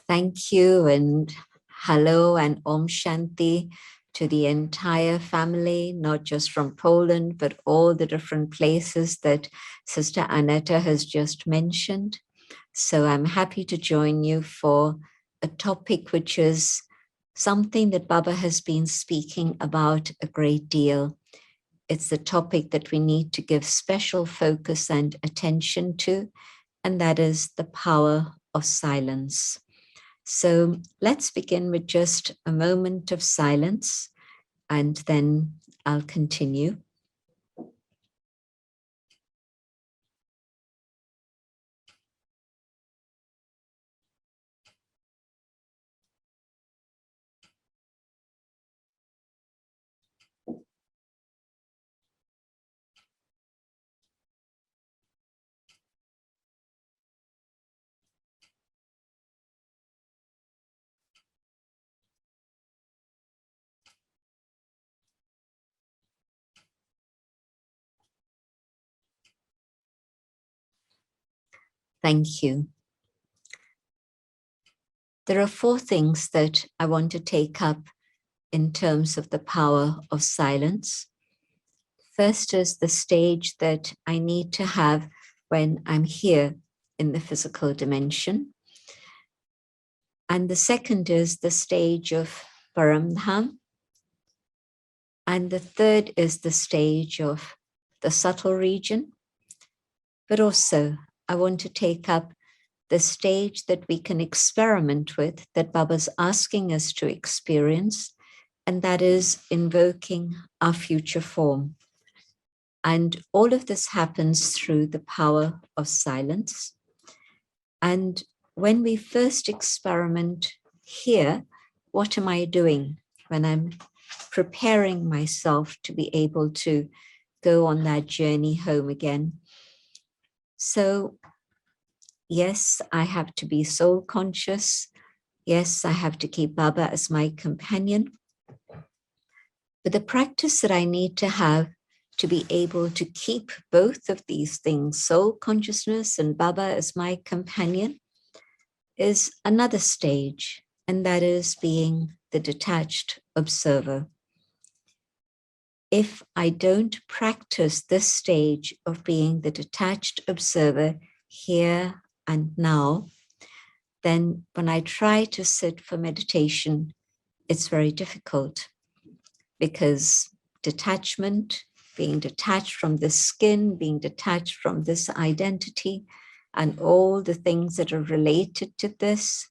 Thank you, and hello and Om Shanti to the entire family, not just from Poland, but all the different places that Sister Aneta has just mentioned. So I'm happy to join you for a topic which is something that Baba has been speaking about a great deal. It's the topic that we need to give special focus and attention to, and that is the power of silence. So let's begin with just a moment of silence, and then I'll continue. Thank you. There are four things that I want to take up in terms of the power of silence. First is the stage that I need to have when I'm here in the physical dimension. And the second is the stage of Paramdham. And the third is the stage of the subtle region. But also, I want to take up the stage that we can experiment with, that Baba's asking us to experience, and that is invoking our future form. And all of this happens through the power of silence. And when we first experiment here, what am I doing when I'm preparing myself to be able to go on that journey home again? So yes, I have to be soul conscious. Yes, I have to keep Baba as my companion. But the practice that I need to have to be able to keep both of these things, soul consciousness and Baba as my companion, is another stage, and that is being the detached observer. If I don't practice this stage of being the detached observer here and now, then when I try to sit for meditation, it's very difficult, because detachment, being detached from this skin, being detached from this identity, and all the things that are related to this,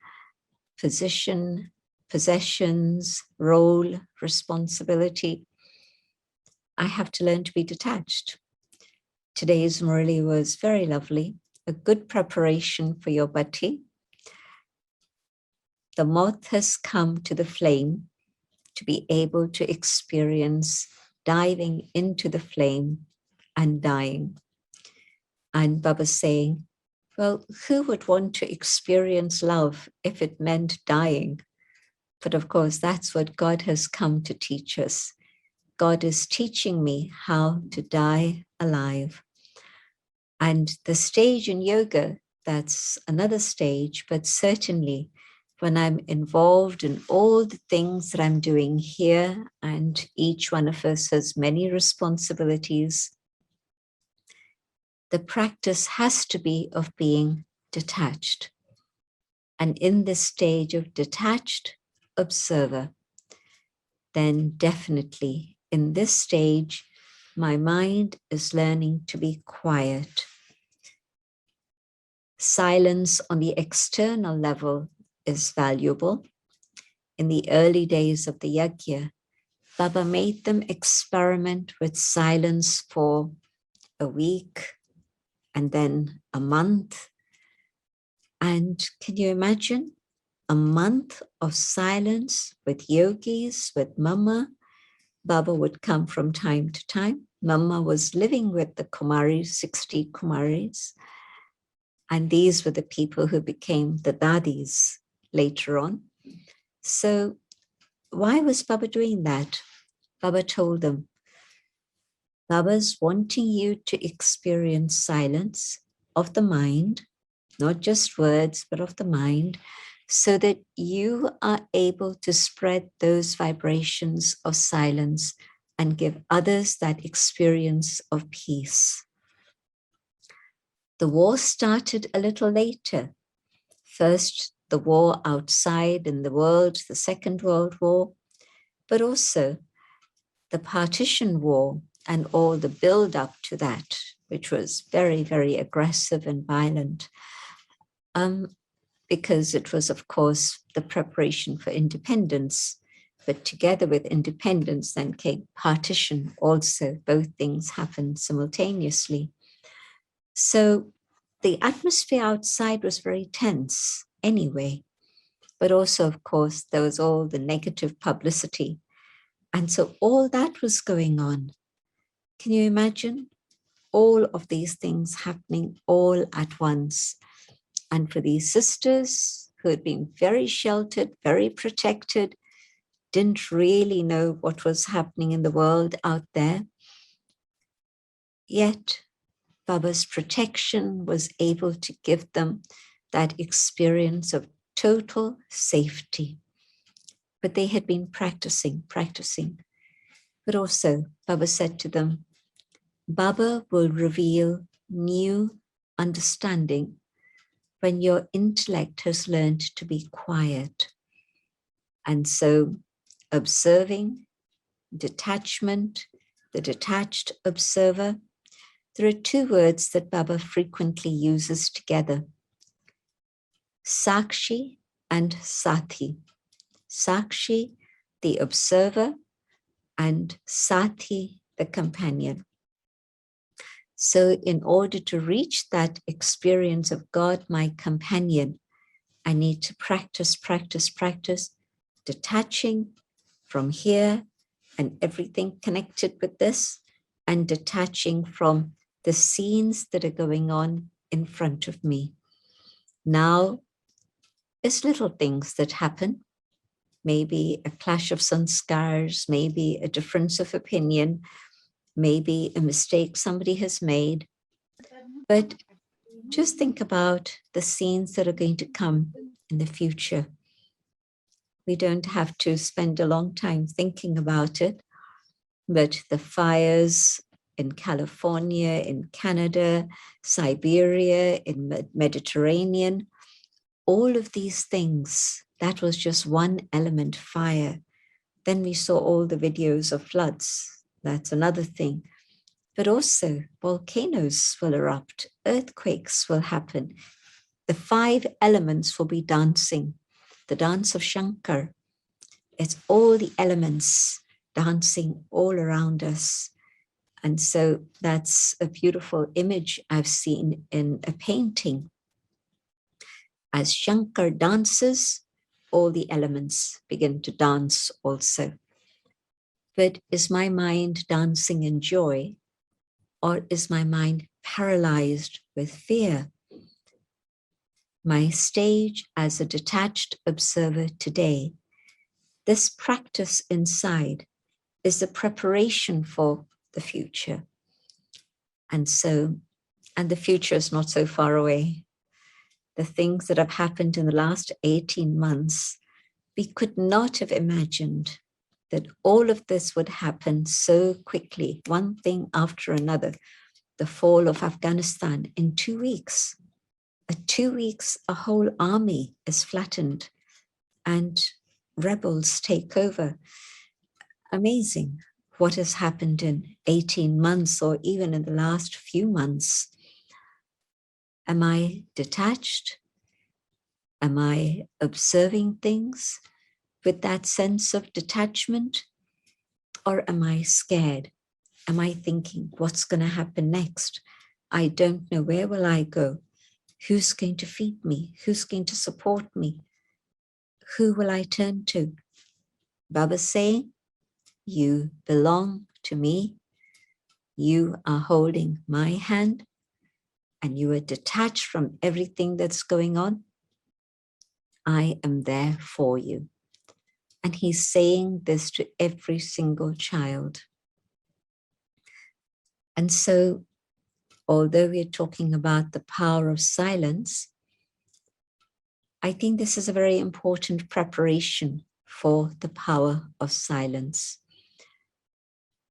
position, possessions, role, responsibility, I have to learn to be detached. Today's Murali was very lovely, a good preparation for your bhatti. The moth has come to the flame to be able to experience diving into the flame and dying. And Baba saying, well, who would want to experience love if it meant dying? But of course, that's what God has come to teach us. God is teaching me how to die alive. And the stage in yoga, that's another stage, but certainly when I'm involved in all the things that I'm doing here, and each one of us has many responsibilities, the practice has to be of being detached. And in this stage of detached observer, then definitely in this stage, my mind is learning to be quiet. Silence on the external level is valuable. In the early days of the yajna, Baba made them experiment with silence for a week and then a month. And can you imagine a month of silence with yogis, with Mama? Baba would come from time to time. Mama was living with the Kumaris, 60 Kumaris. And these were the people who became the dadis later on. So why was Baba doing that? Baba told them, Baba's wanting you to experience silence of the mind, not just words, but of the mind, so that you are able to spread those vibrations of silence and give others that experience of peace. The war started a little later. First, the war outside in the world, the Second World War, but also the partition war and all the build-up to that, which was very, very aggressive and violent, because it was, of course, the preparation for independence. But together with independence then came partition also. Both things happened simultaneously. So the atmosphere outside was very tense anyway, but also, of course, there was all the negative publicity. And so all that was going on. Can you imagine all of these things happening all at once? And for these sisters who had been very sheltered, very protected, didn't really know what was happening in the world out there, yet Baba's protection was able to give them that experience of total safety. But they had been practicing. But also, Baba said to them, Baba will reveal new understanding when your intellect has learned to be quiet. And so, observing, detachment, the detached observer, there are two words that Baba frequently uses together: Sakshi and Sati. Sakshi, the observer, and Sati, the companion. So in order to reach that experience of God, my companion, I need to practice, detaching from here and everything connected with this, and detaching from the scenes that are going on in front of me. Now, it's little things that happen, maybe a clash of sanskars, maybe a difference of opinion, maybe a mistake somebody has made. But just think about the scenes that are going to come in the future. We don't have to spend a long time thinking about it, but the fires in California, in Canada, Siberia, in the Mediterranean, all of these things, that was just one element, fire. Then we saw all the videos of floods. That's another thing. But also volcanoes will erupt, earthquakes will happen. The 5 elements will be dancing, the dance of Shankar. It's all the elements dancing all around us. And so that's a beautiful image I've seen in a painting. As Shankar dances, all the elements begin to dance also. But is my mind dancing in joy, or is my mind paralyzed with fear? My stage as a detached observer today, this practice inside is the preparation for the future. And the future is not so far away. The things that have happened in the last 18 months, we could not have imagined that all of this would happen so quickly, one thing after another. The fall of Afghanistan in 2 weeks. 2 weeks, a whole army is flattened and rebels take over. Amazing what has happened in 18 months or even in the last few months. Am I detached? Am I observing things with that sense of detachment? Or am I scared? Am I thinking, what's going to happen next? I don't know, where will I go? Who's going to feed me? Who's going to support me? Who will I turn to? Baba's saying, you belong to me. You are holding my hand and you are detached from everything that's going on. I am there for you. And he's saying this to every single child. And so, although we're talking about the power of silence, I think this is a very important preparation for the power of silence.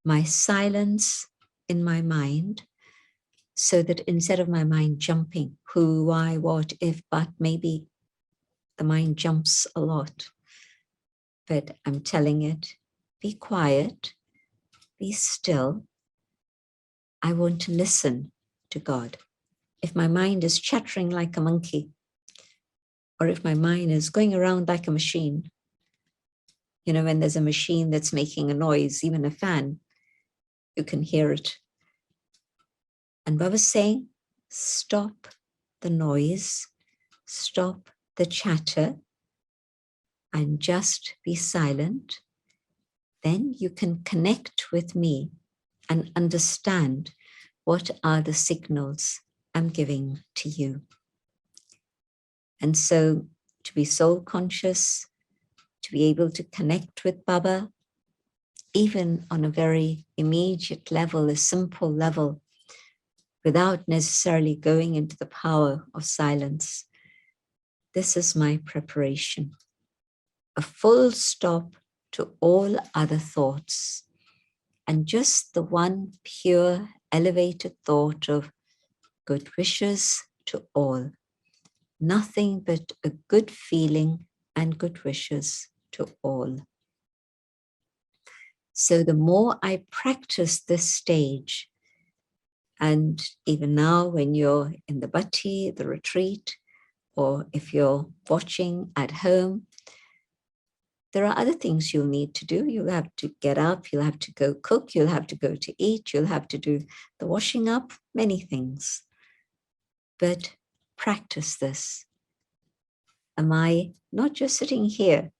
My silence in my mind, so that instead of my mind jumping, who, why, what, if, but, maybe the mind jumps a lot. But I'm telling it, be quiet, be still. I want to listen to God. If my mind is chattering like a monkey, or if my mind is going around like a machine, you know, when there's a machine that's making a noise, even a fan, you can hear it. And Baba's saying, stop the noise, stop the chatter, and just be silent. Then you can connect with me and understand what are the signals I'm giving to you. And so to be soul conscious, to be able to connect with Baba, even on a very immediate level, a simple level, without necessarily going into the power of silence. This is my preparation. A full stop to all other thoughts, and just the one pure, elevated thought of good wishes to all. Nothing but a good feeling and good wishes to all. So the more I practice this stage, and even now when you're in the bhatti, the retreat, or if you're watching at home, there are other things you'll need to do. You'll have to get up, you'll have to go cook, you'll have to go to eat, you'll have to do the washing up, many things. But practice this. Am I not just sitting here,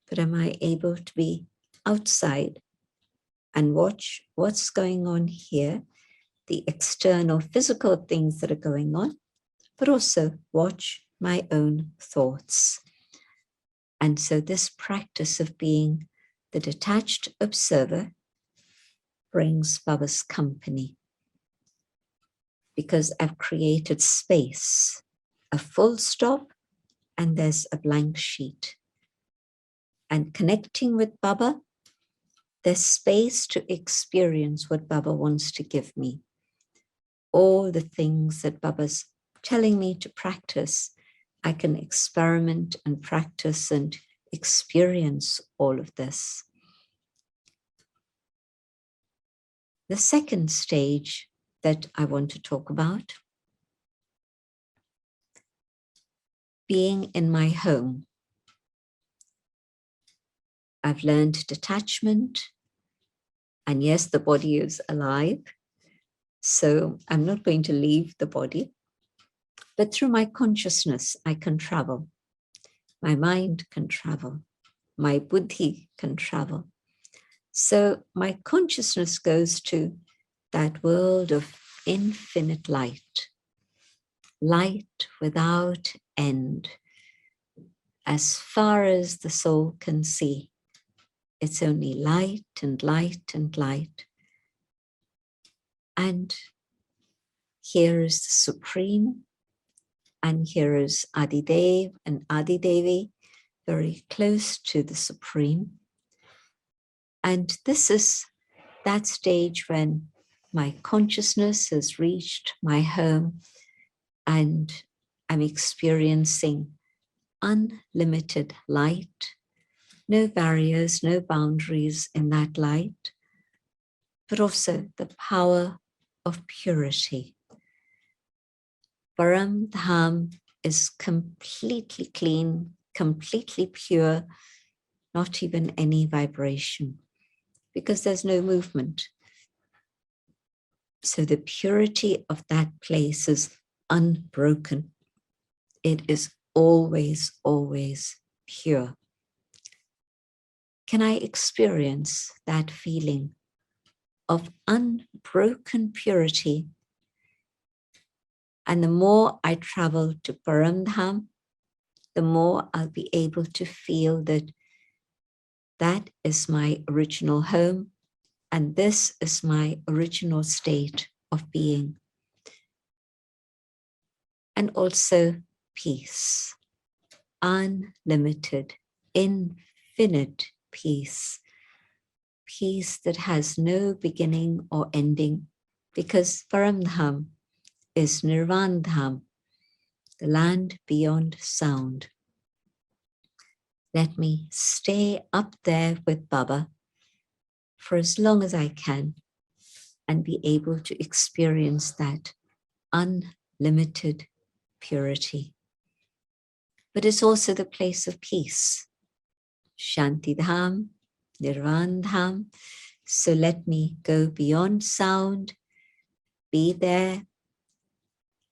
but am I able to be outside and watch what's going on here, the external physical things that are going on, but also watch my own thoughts. And so this practice of being the detached observer brings Baba's company, because I've created space, a full stop, and there's a blank sheet. And connecting with Baba, there's space to experience what Baba wants to give me. All the things that Baba's telling me to practice, I can experiment and practice and experience all of this. The second stage that I want to talk about, being in my home. I've learned detachment, and yes, the body is alive, so I'm not going to leave the body, but through my consciousness, I can travel. My mind can travel. My buddhi can travel. So my consciousness goes to that world of infinite light, light without end. As far as the soul can see, it's only light and light and light. And here is the Supreme, and here is Adidev and Adidevi, very close to the Supreme. And this is that stage when my consciousness has reached my home and I'm experiencing unlimited light, no barriers, no boundaries in that light, but also the power of purity. Param Dham is completely clean, completely pure, not even any vibration, because there's no movement. So the purity of that place is unbroken. It is always, always pure. Can I experience that feeling of unbroken purity? And the more I travel to Paramdham, the more I'll be able to feel that that is my original home, and this is my original state of being. And also peace, unlimited, infinite peace. Peace that has no beginning or ending, because Paramdham is Nirvandham, the land beyond sound. Let me stay up there with Baba for as long as I can and be able to experience that unlimited purity. But it's also the place of peace. Shanti Dham, Nirvan Dham. So let me go beyond sound, be there,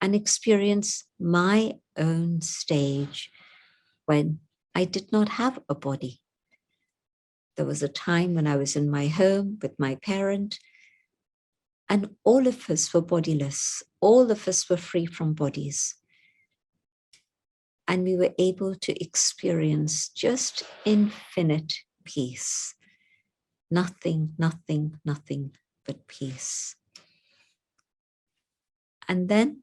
and experience my own stage when I did not have a body. There was a time when I was in my home with my parent, and all of us were bodiless. All of us were free from bodies. And we were able to experience just infinite peace. Nothing, nothing, nothing but peace. And then,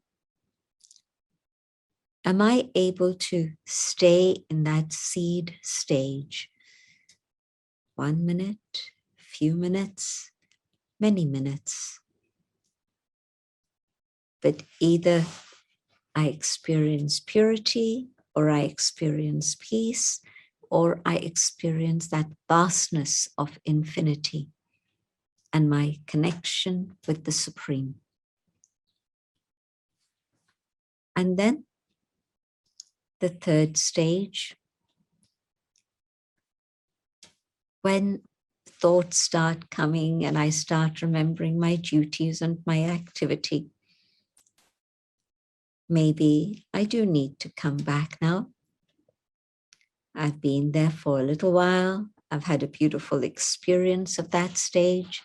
am I able to stay in that seed stage? 1 minute, few minutes, many minutes. But either I experience purity, or I experience peace, or I experience that vastness of infinity and my connection with the Supreme. And then the third stage, when thoughts start coming and I start remembering my duties and my activity, maybe I do need to come back now. I've been there for a little while. I've had a beautiful experience of that stage,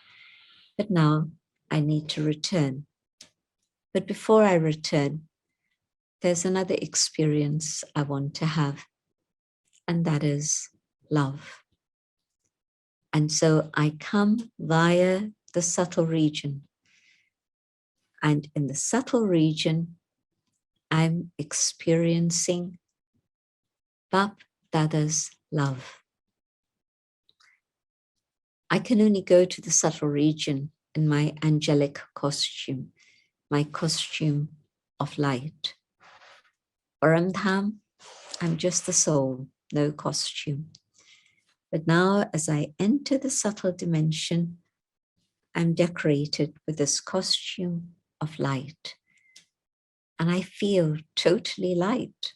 but now I need to return. But before I return, there's another experience I want to have, and that is love. And so I come via the subtle region. And in the subtle region, I'm experiencing Bap Dada's love. I can only go to the subtle region in my angelic costume, my costume of light. Paramdham, I'm just the soul, no costume. But now as I enter the subtle dimension, I'm decorated with this costume of light. And I feel totally light,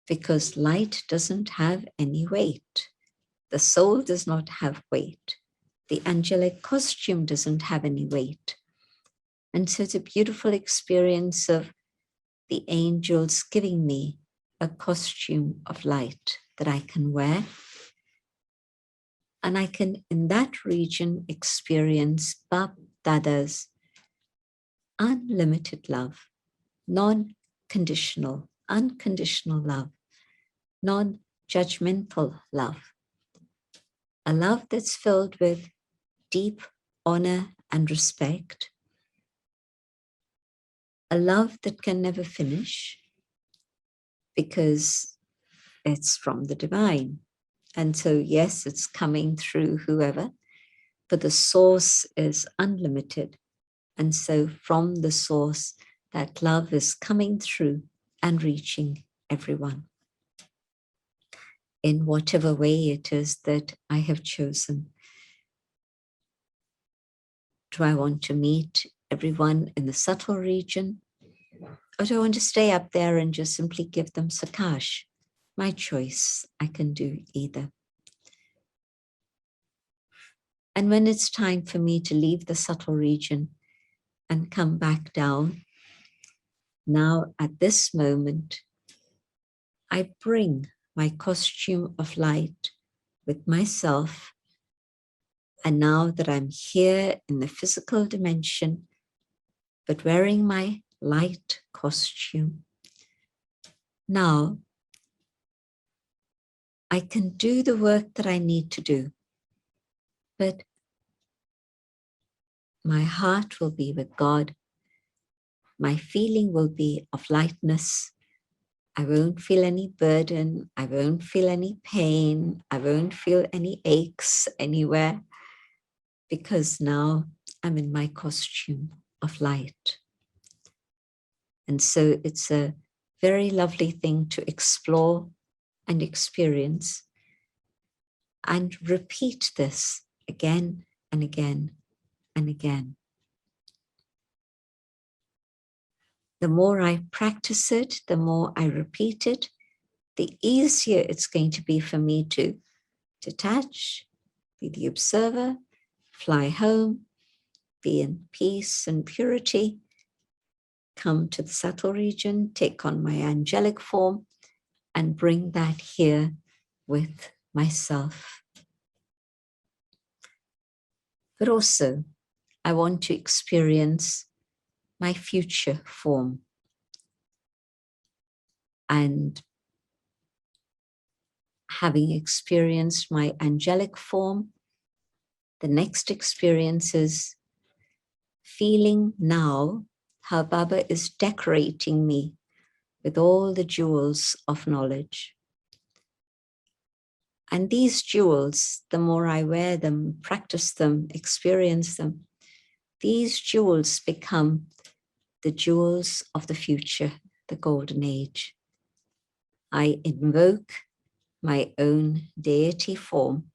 because light doesn't have any weight. The soul does not have weight. The angelic costume doesn't have any weight. And so it's a beautiful experience of the angels giving me a costume of light that I can wear. And I can, in that region, experience Bap Dada's unlimited love, non-conditional, unconditional love, non-judgmental love, a love that's filled with deep honor and respect, a love that can never finish because it's from the divine. And so, yes, it's coming through whoever, but the source is unlimited. And so from the source, that love is coming through and reaching everyone in whatever way it is that I have chosen. Do I want to meet everyone in the subtle region? Or do I want to stay up there and just simply give them Sakash? My choice, I can do either. And when it's time for me to leave the subtle region and come back down, now at this moment, I bring my costume of light with myself. And now that I'm here in the physical dimension, but wearing my light costume, now I can do the work that I need to do, but my heart will be with God. My feeling will be of lightness. I won't feel any burden. I won't feel any pain. I won't feel any aches anywhere, because now I'm in my costume of light. And so it's a very lovely thing to explore and experience, and repeat this again and again and again. The more I practice it, the more I repeat it, the easier it's going to be for me to detach, be the observer, fly home, be in peace and purity, come to the subtle region, take on my angelic form, and bring that here with myself. But also, I want to experience my future form. And having experienced my angelic form, the next experience is feeling now how Baba is decorating me with all the jewels of knowledge. And these jewels, the more I wear them, practice them, experience them, these jewels become the jewels of the future, the golden age. I invoke my own deity form,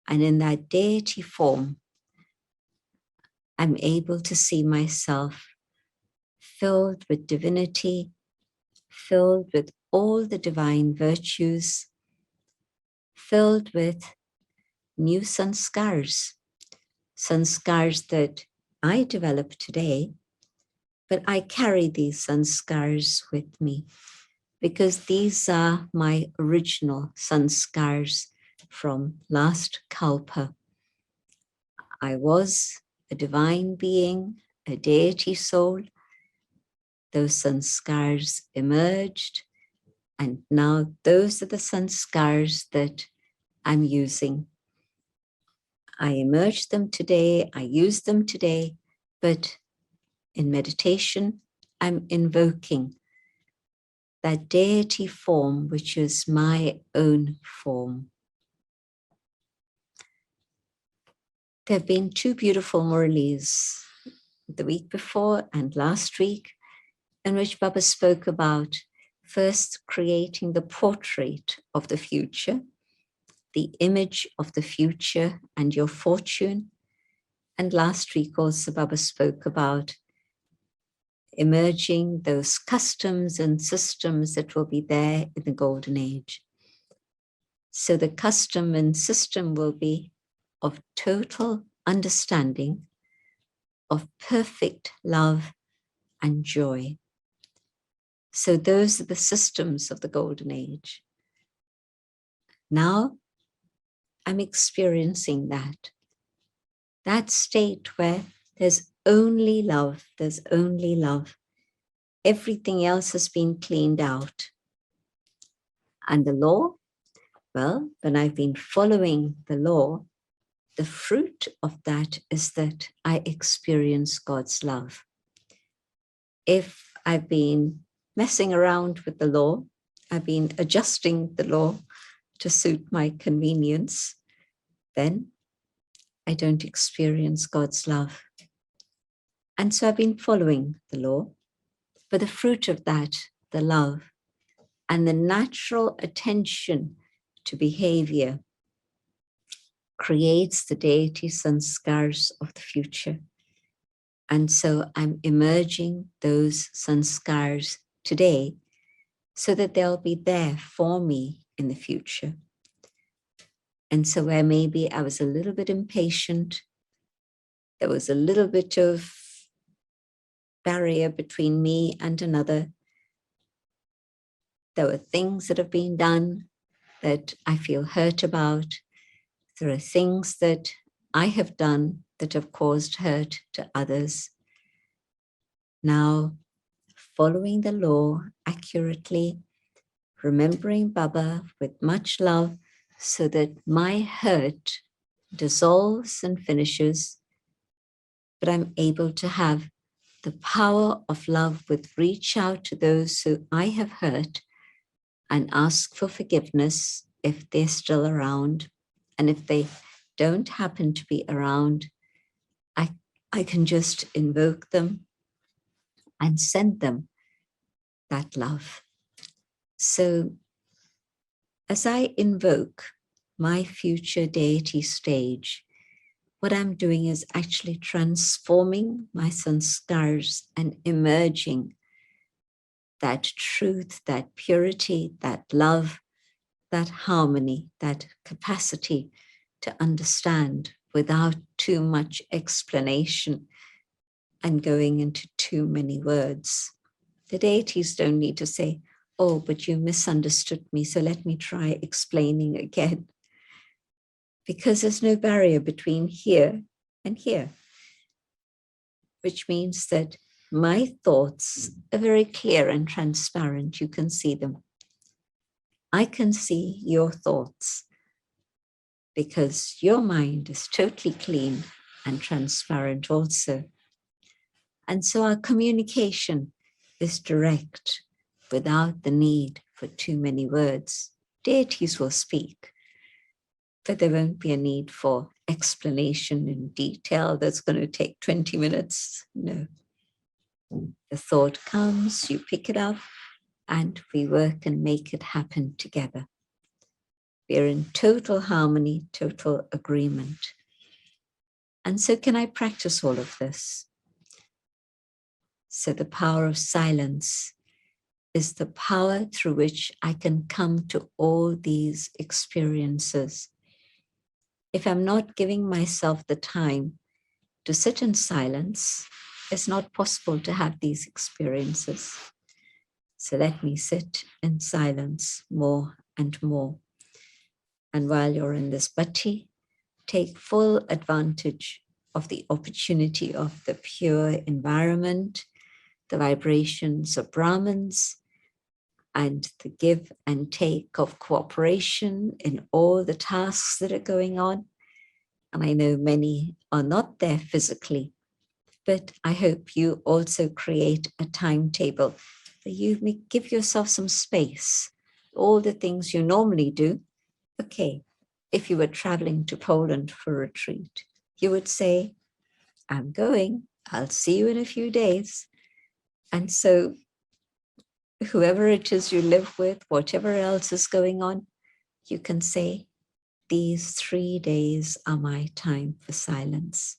and in that deity form, I'm able to see myself filled with divinity, filled with all the divine virtues, filled with new sanskars, sanskars that I develop today, but I carry these sanskars with me because these are my original sanskars from last kalpa. I was a divine being, a deity soul. Those sanskars emerged, and now those are the sanskars that I'm using. I emerged them today, I use them today, but in meditation, I'm invoking that deity form, which is my own form. There have been two beautiful Murlis the week before and last week, in which Baba spoke about first creating the portrait of the future, the image of the future and your fortune. And last week also Baba spoke about emerging those customs and systems that will be there in the golden age. So the custom and system will be of total understanding, of perfect love and joy. So those are the systems of the golden age. Now I'm experiencing that state where there's only love, there's only love. Everything else has been cleaned out. And the law, well, when I've been following the law, the fruit of that is that I experience God's love. If I've been messing around with the law, I've been adjusting the law to suit my convenience, then I don't experience God's love. And so I've been following the law, but the fruit of that, the love, and the natural attention to behavior creates the deity sanskars of the future. And so I'm emerging those sanskars today so that they'll be there for me in the future. And so where maybe I was a little bit impatient, there was a little bit of barrier between me and another, there were things that have been done that I feel hurt about. There are things that I have done that have caused hurt to others. Now, following the law accurately, remembering Baba with much love so that my hurt dissolves and finishes, but I'm able to have the power of love would reach out to those who I have hurt and ask for forgiveness if they're still around. And if they don't happen to be around, I can just invoke them and send them that love. So as I invoke my future deity stage, what I'm doing is actually transforming my sanskars and emerging that truth, that purity, that love, that harmony, that capacity to understand without too much explanation and going into too many words. The deities don't need to say, oh, but you misunderstood me, so let me try explaining again. Because there's no barrier between here and here, which means that my thoughts are very clear and transparent. You can see them. I can see your thoughts because your mind is totally clean and transparent also. And so our communication is direct without the need for too many words. Deities will speak, but there won't be a need for explanation in detail that's going to take 20 minutes. No. The thought comes, you pick it up, and we work and make it happen together. We're in total harmony, total agreement. And so can I practice all of this? So the power of silence is the power through which I can come to all these experiences. If I'm not giving myself the time to sit in silence, it's not possible to have these experiences. So let me sit in silence more and more. And while you're in this bhatti, take full advantage of the opportunity of the pure environment, the vibrations of Brahmins, and the give and take of cooperation in all the tasks that are going on. And I know many are not there physically, but I hope you also create a timetable where you may give yourself some space. All the things you normally do. Okay, if you were traveling to Poland for a retreat, you would say, I'm going, I'll see you in a few days. And so whoever it is you live with, whatever else is going on, you can say, these 3 days are my time for silence.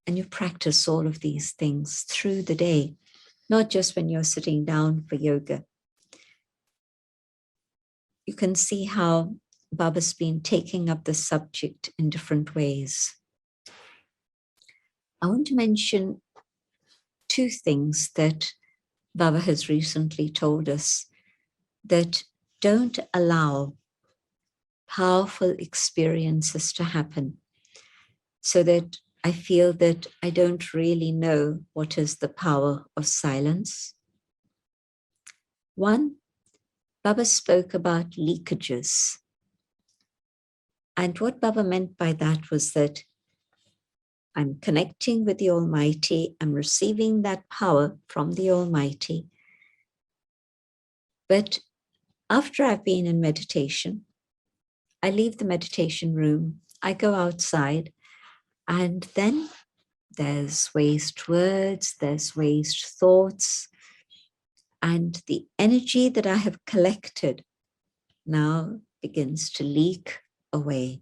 And you practice all of these things through the day, not just when you're sitting down for yoga. You can see how Baba's been taking up the subject in different ways. I want to mention 2 things that Baba has recently told us that don't allow powerful experiences to happen, so that I feel that I don't really know what is the power of silence. One, Baba spoke about leakages. And what Baba meant by that was that I'm connecting with the Almighty, I'm receiving that power from the Almighty. But after I've been in meditation, I leave the meditation room, I go outside, and then there's waste words, there's waste thoughts, and the energy that I have collected now begins to leak away.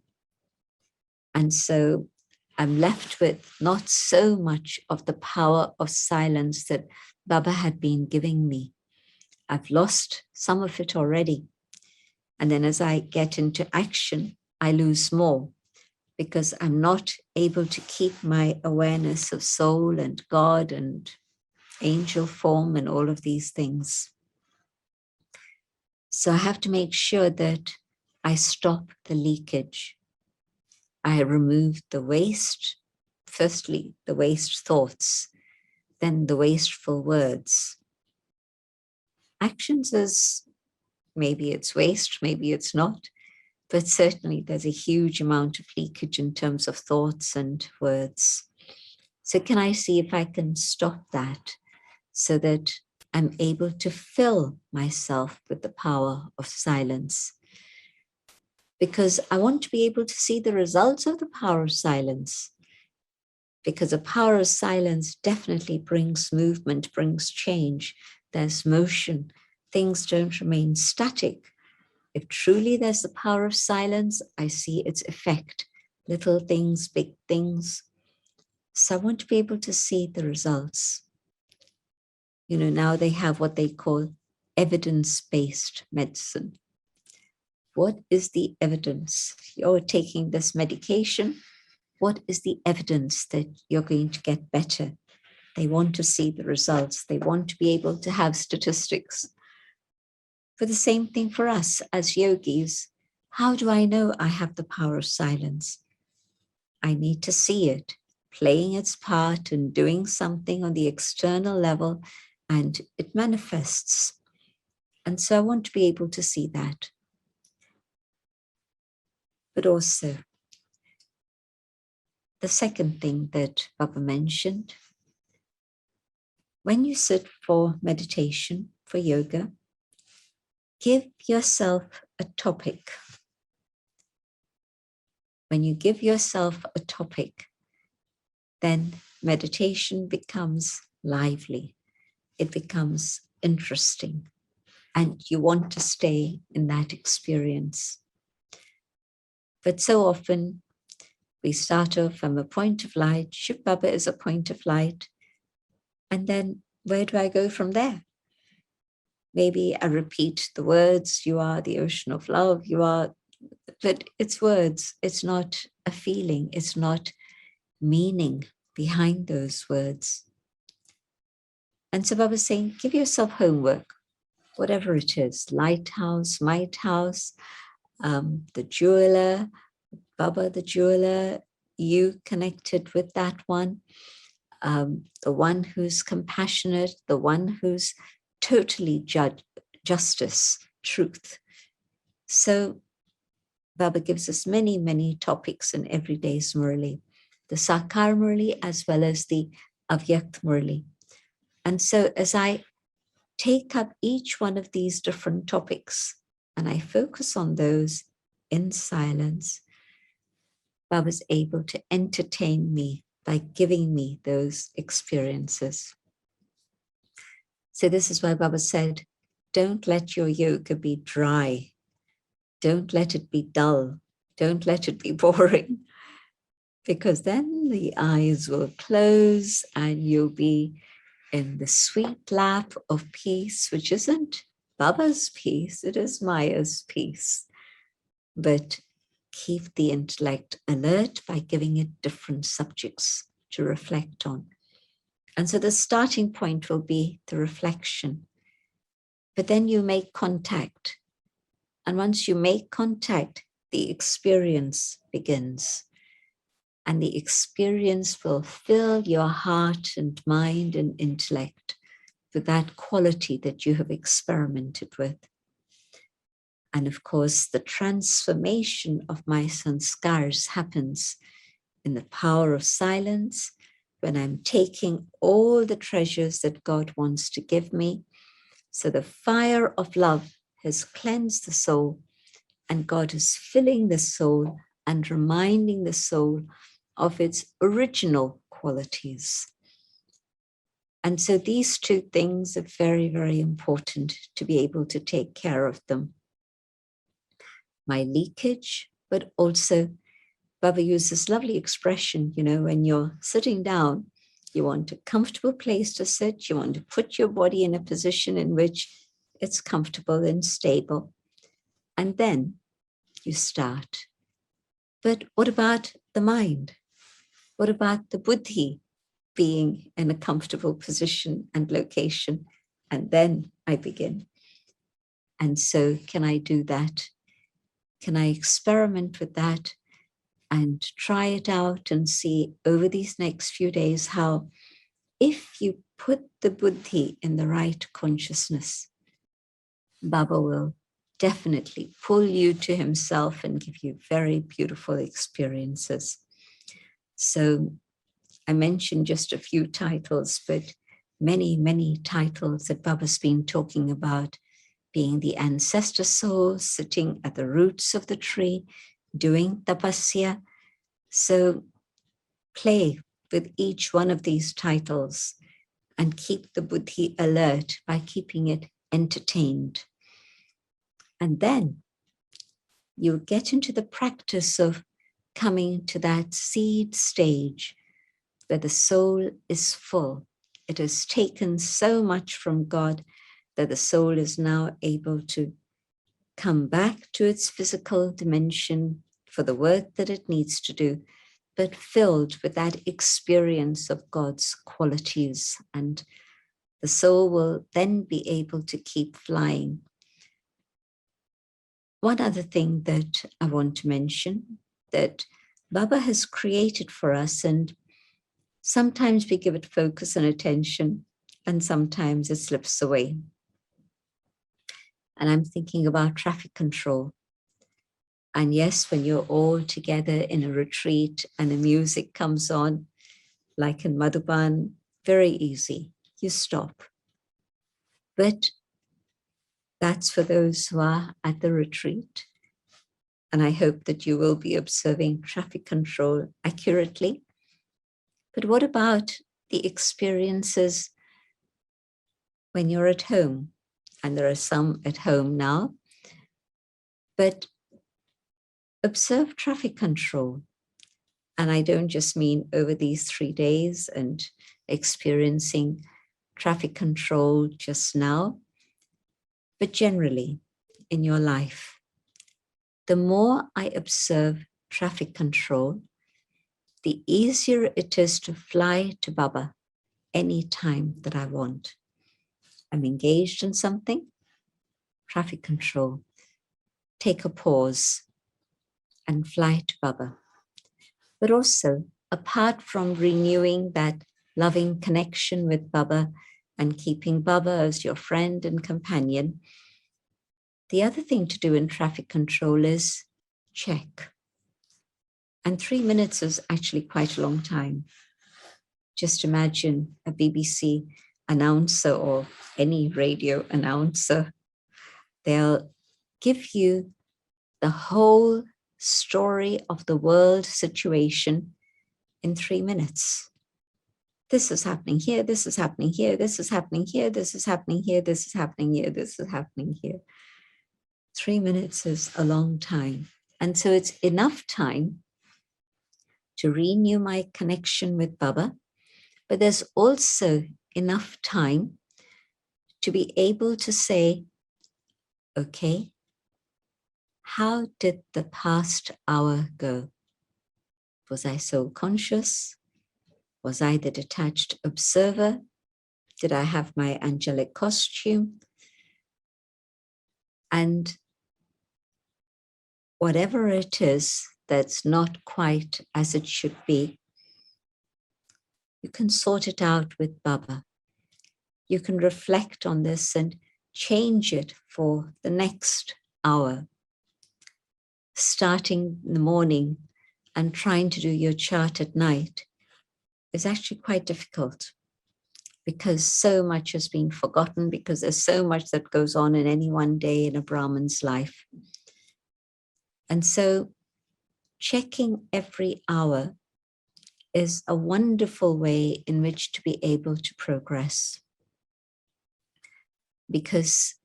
And so I'm left with not so much of the power of silence that Baba had been giving me. I've lost some of it already. And then as I get into action, I lose more because I'm not able to keep my awareness of soul and God and angel form and all of these things. So I have to make sure that I stop the leakage. I remove the waste, firstly, the waste thoughts, then the wasteful words. Actions is, maybe it's waste, maybe it's not, but certainly there's a huge amount of leakage in terms of thoughts and words. So can I see if I can stop that so that I'm able to fill myself with the power of silence? Because I want to be able to see the results of the power of silence. Because the power of silence definitely brings movement, brings change. There's motion. Things don't remain static. If truly there's the power of silence, I see its effect. Little things, big things. So I want to be able to see the results. You know, now they have what they call evidence-based medicine. What is the evidence? You're taking this medication. What is the evidence that you're going to get better? They want to see the results. They want to be able to have statistics. For the same thing for us as yogis, how do I know I have the power of silence? I need to see it playing its part and doing something on the external level, and it manifests. And so I want to be able to see that. But also, the second thing that Baba mentioned, when you sit for meditation, for yoga, give yourself a topic. When you give yourself a topic, then meditation becomes lively. It becomes interesting. And you want to stay in that experience. But so often, we start off from a point of light. Shiv Baba is a point of light. And then where do I go from there? Maybe I repeat the words, you are the ocean of love, you are, but it's words. It's not a feeling. It's not meaning behind those words. And so Baba's saying, give yourself homework, whatever it is, lighthouse, might house, the jeweler, Baba the jeweler, you connected with that one, the one who's compassionate, the one who's totally justice, truth. So Baba gives us many, many topics in everyday's Murli, the Sakar Murli as well as the Avyakt Murli. And so as I take up each one of these different topics and I focus on those in silence, Baba's able to entertain me by giving me those experiences. So this is why Baba said, don't let your yoga be dry. Don't let it be dull. Don't let it be boring. Because then the eyes will close and you'll be in the sweet lap of peace, which isn't Baba's peace, it is Maya's peace. But keep the intellect alert by giving it different subjects to reflect on. And so the starting point will be the reflection. But then you make contact. And once you make contact, the experience begins. And the experience will fill your heart and mind and intellect with that quality that you have experimented with. And of course, the transformation of my sanskars happens in the power of silence, when I'm taking all the treasures that God wants to give me. So the fire of love has cleansed the soul, and God is filling the soul and reminding the soul of its original qualities. And so these two things are very, very important to be able to take care of them. My leakage, but also Baba used this lovely expression, you know, when you're sitting down, you want a comfortable place to sit, you want to put your body in a position in which it's comfortable and stable. And then you start. But what about the mind? What about the buddhi being in a comfortable position and location? And then I begin. And so can I do that? Can I experiment with that and try it out and see over these next few days how, if you put the buddhi in the right consciousness, Baba will definitely pull you to himself and give you very beautiful experiences. So I mentioned just a few titles, but many, many titles that Baba's been talking about, being the ancestor soul, sitting at the roots of the tree, doing tapasya. So play with each one of these titles and keep the buddhi alert by keeping it entertained. And then you get into the practice of coming to that seed stage where the soul is full. It has taken so much from God that the soul is now able to come back to its physical dimension for the work that it needs to do, but filled with that experience of God's qualities. And the soul will then be able to keep flying. One other thing that I want to mention that Baba has created for us, and sometimes we give it focus and attention, and sometimes it slips away. And I'm thinking about traffic control. And yes, when you're all together in a retreat and the music comes on, like in Madhuban, very easy, you stop. But that's for those who are at the retreat. And I hope that you will be observing traffic control accurately. But what about the experiences when you're at home? And there are some at home now. But observe traffic control. And I don't just mean over these 3 days and experiencing traffic control just now, but generally in your life. The more I observe traffic control, the easier it is to fly to Baba any time that I want. I'm engaged in something, traffic control, take a pause and fly to Baba. But also, apart from renewing that loving connection with Baba and keeping Baba as your friend and companion, the other thing to do in traffic control is check. And 3 minutes is actually quite a long time. Just imagine a BBC announcer or any radio announcer. They'll give you the whole story of the world situation in 3 minutes. This is happening here, this is happening here, this is happening here, this is happening here, this is happening here, this is happening here. 3 minutes is a long time. And so it's enough time to renew my connection with Baba, but there's also enough time to be able to say, okay, how did the past hour go? Was I soul conscious? Was I the detached observer? Did I have my angelic costume? And whatever it is that's not quite as it should be, you can sort it out with Baba. You can reflect on this and change it for the next hour. Starting in the morning and trying to do your chart at night is actually quite difficult because so much has been forgotten, because there's so much that goes on in any one day in a Brahman's life. And so checking every hour is a wonderful way in which to be able to progress, because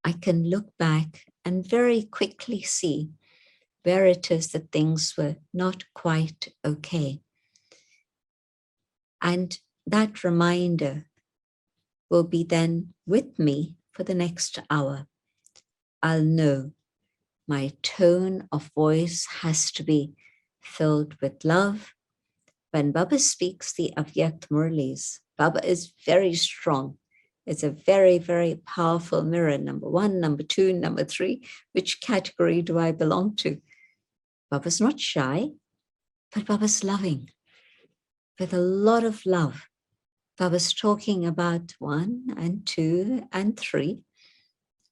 I can look back and very quickly see where it is that things were not quite okay. And that reminder will be then with me for the next hour. I'll know my tone of voice has to be filled with love. When Baba speaks the Avyak Murlis, Baba is very strong. It's a very, very powerful mirror. Number 1, number 2, number 3. Which category do I belong to? Baba's not shy, but Baba's loving, with a lot of love. Baba's talking about 1 and 2 and 3.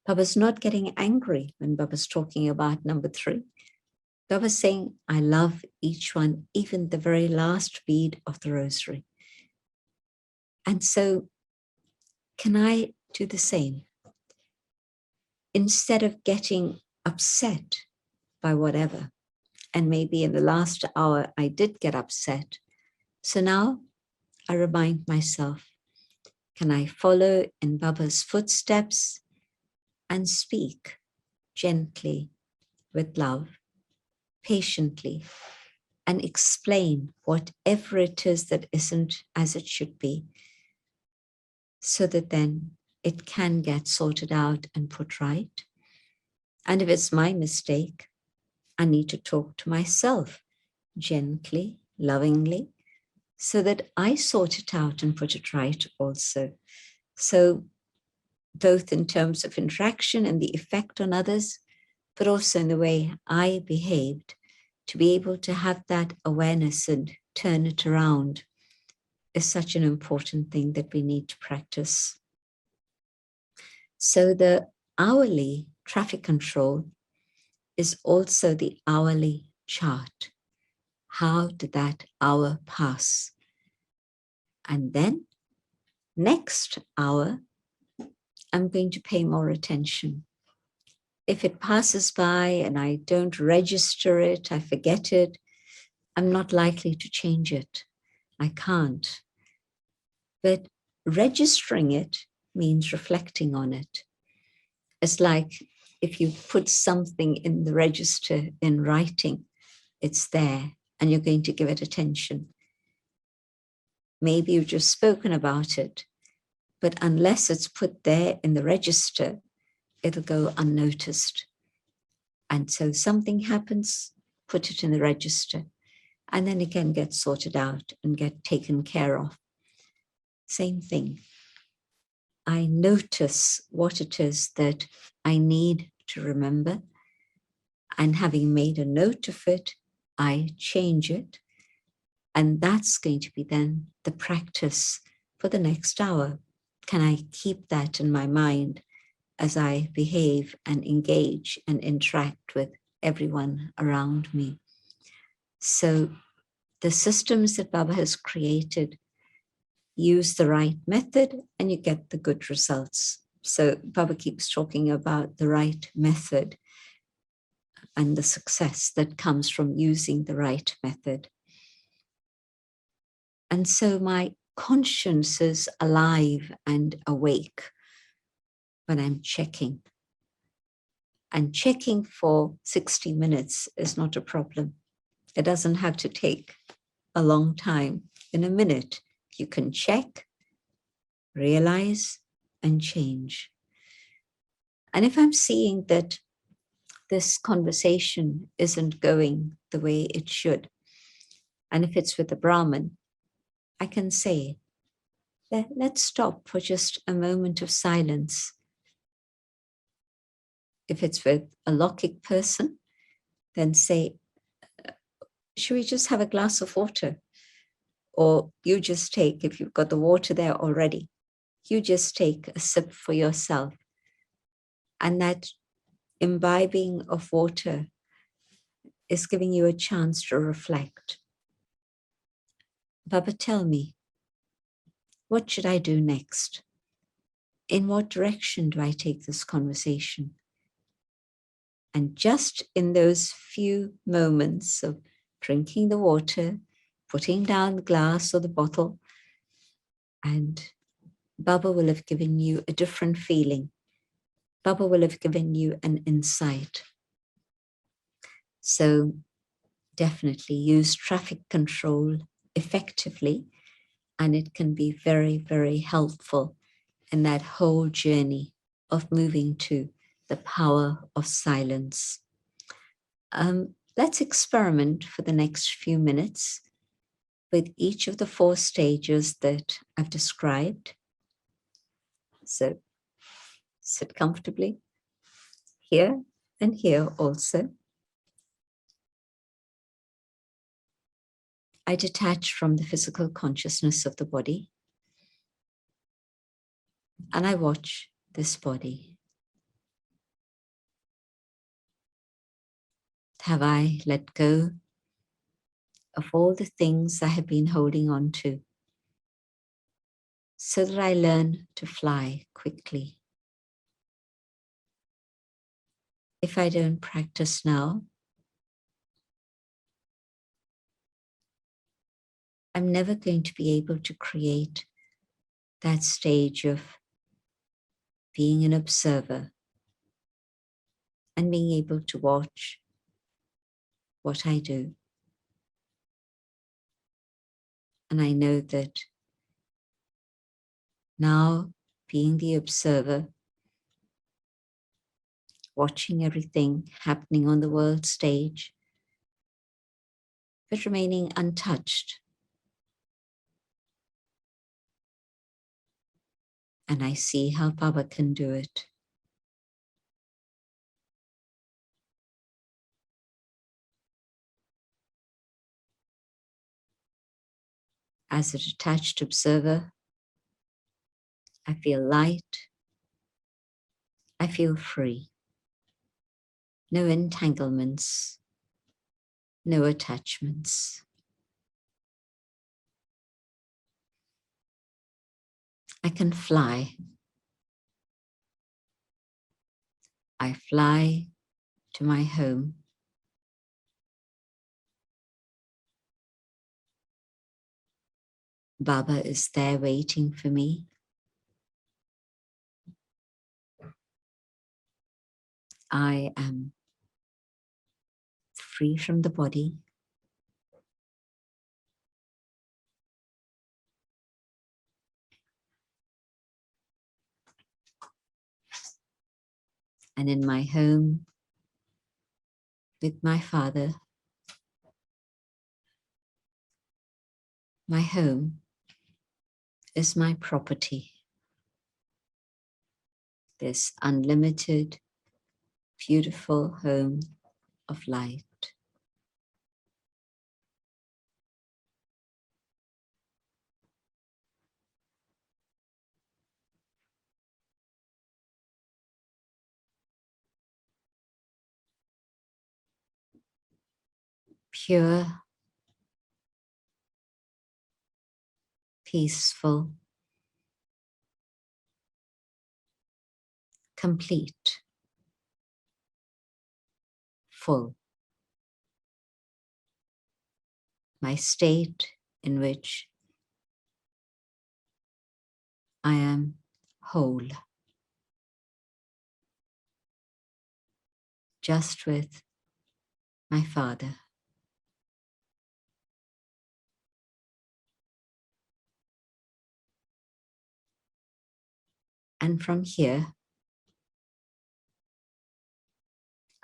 Baba's not getting angry when Baba's talking about number 3. Baba's saying, I love each one, even the very last bead of the rosary. And so, can I do the same? Instead of getting upset by whatever, and maybe in the last hour I did get upset. So now I remind myself, can I follow in Baba's footsteps and speak gently, with love, patiently, and explain whatever it is that isn't as it should be, so that then it can get sorted out and put right. And if it's my mistake, I need to talk to myself gently, lovingly, so that I sort it out and put it right also. So both in terms of interaction and the effect on others, but also in the way I behaved, to be able to have that awareness and turn it around is such an important thing that we need to practice. So the hourly traffic control is also the hourly chart. How did that hour pass? And then next hour, I'm going to pay more attention. If it passes by and I don't register it, I forget it, I'm not likely to change it. I can't. But registering it means reflecting on it. It's like if you put something in the register in writing, it's there and you're going to give it attention. Maybe you've just spoken about it, but unless it's put there in the register, it'll go unnoticed. And so something happens, put it in the register, and then again get sorted out and get taken care of. Same thing. I notice what it is that I need to remember, and having made a note of it, I change it. And that's going to be then the practice for the next hour. Can I keep that in my mind as I behave and engage and interact with everyone around me? So the systems that Baba has created, use the right method and you get the good results. So Baba keeps talking about the right method and the success that comes from using the right method. And so my conscience is alive and awake when I'm checking. And checking for 60 minutes is not a problem. It doesn't have to take a long time. In a minute, you can check, realize, and change. And if I'm seeing that this conversation isn't going the way it should, and if it's with a Brahmin, I can say, let's stop for just a moment of silence. If it's with a Lokik person, then say, should we just have a glass of water? Or you just take, if you've got the water there already, you just take a sip for yourself. And that imbibing of water is giving you a chance to reflect. Baba, tell me, what should I do next? In what direction do I take this conversation? And just in those few moments of drinking the water, putting down the glass or the bottle, and Baba will have given you a different feeling. Baba will have given you an insight. So definitely use traffic control effectively, and it can be very, very helpful in that whole journey of moving to the power of silence. Let's experiment for the next few minutes with each of the 4 stages that I've described. So sit comfortably here and here also. I detach from the physical consciousness of the body, and I watch this body. have I let go of all the things I have been holding on to, so that I learn to fly quickly. If I don't practice now, I'm never going to be able to create that stage of being an observer and being able to watch what I do. And I know that now, being the observer, watching everything happening on the world stage, but remaining untouched. And I see how Baba can do it. As a detached observer, I feel light, I feel free. No entanglements, no attachments. I can fly. I fly to my home. Baba is there waiting for me. I am free from the body. And in my home with my Father, my home is my property. This unlimited, beautiful home of light. Pure, peaceful, complete, full. My state in which I am whole, just with my Father. And from here,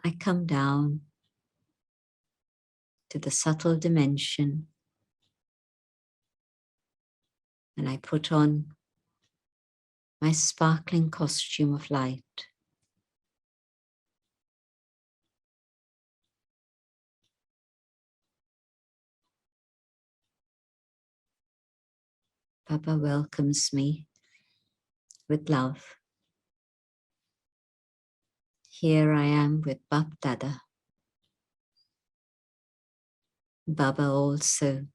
I come down to the subtle dimension and I put on my sparkling costume of light. Baba welcomes me with love. Here I am with Bap Dada. Baba also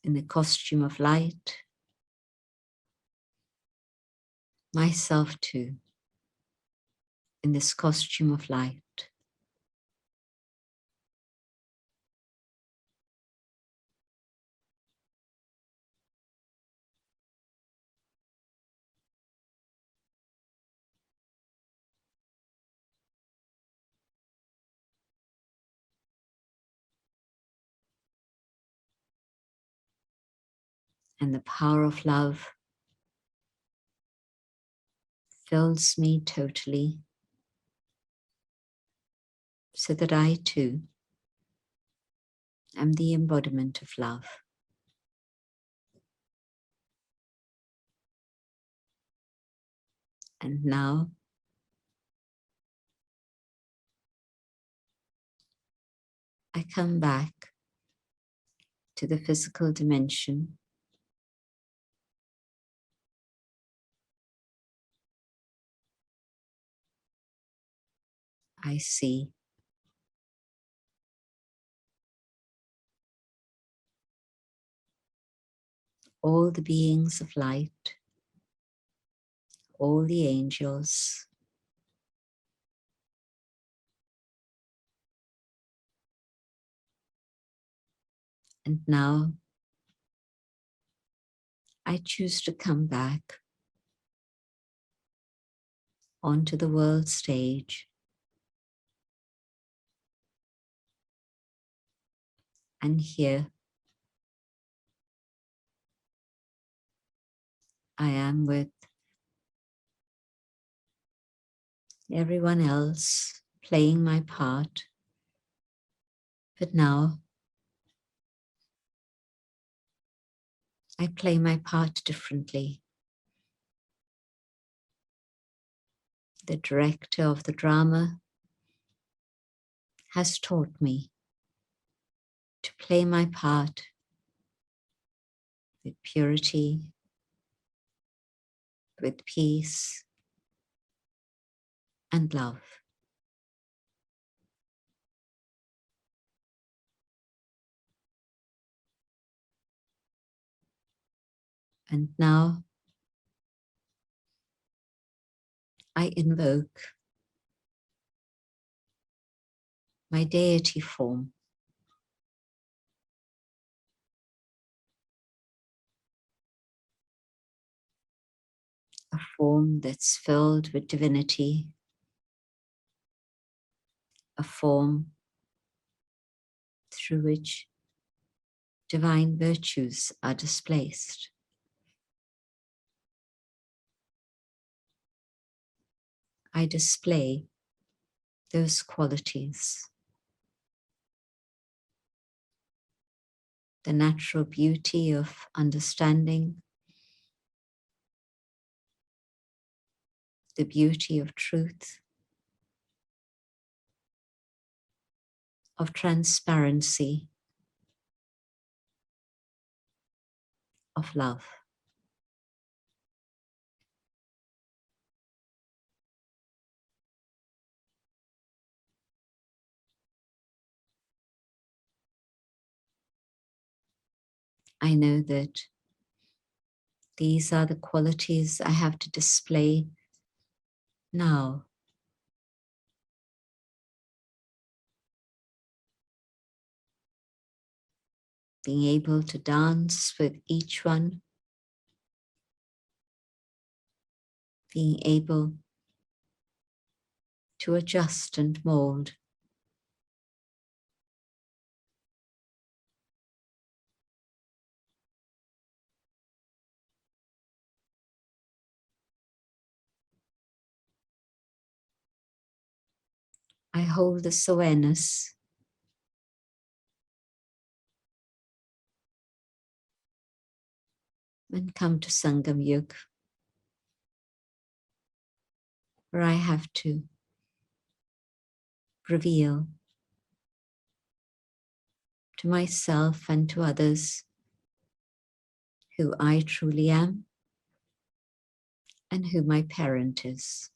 in the costume of light. Myself too in this costume of light. And the power of love fills me totally, so that I too am the embodiment of love. And now I come back to the physical dimension. I see all the beings of light, all the angels, and now I choose to come back onto the world stage and here I am with everyone else playing my part, but now I play my part differently. The director of the drama has taught me to play my part with purity, with peace and love. And now I invoke my deity form, a form that's filled with divinity, a form through which divine virtues are displaced. I display those qualities, the natural beauty of understanding, the beauty of truth, of transparency, of love. I know that these are the qualities I have to display now. Being able to dance with each one, being able to adjust and mold. I hold this awareness and come to Sangam Yuga, where I have to reveal to myself and to others who I truly am and who my parent is.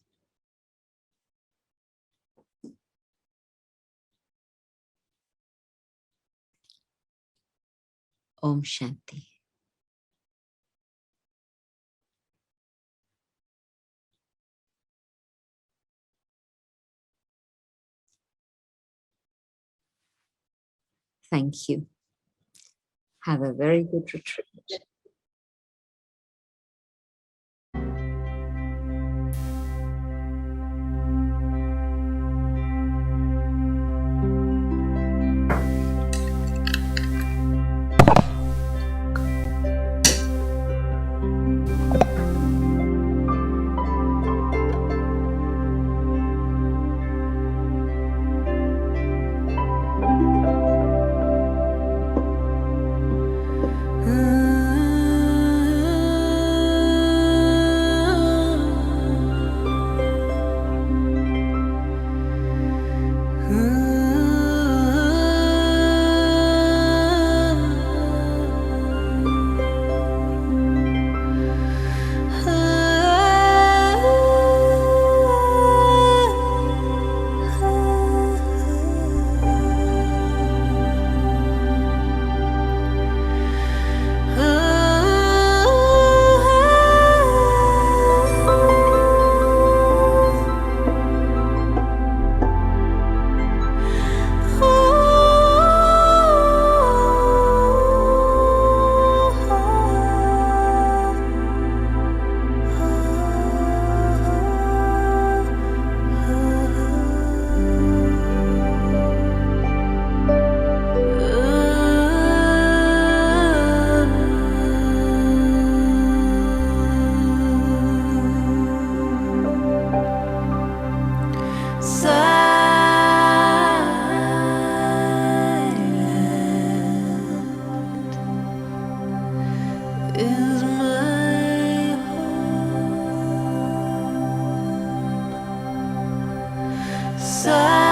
Om Shanti. Thank you. Have a very good retreat. inside.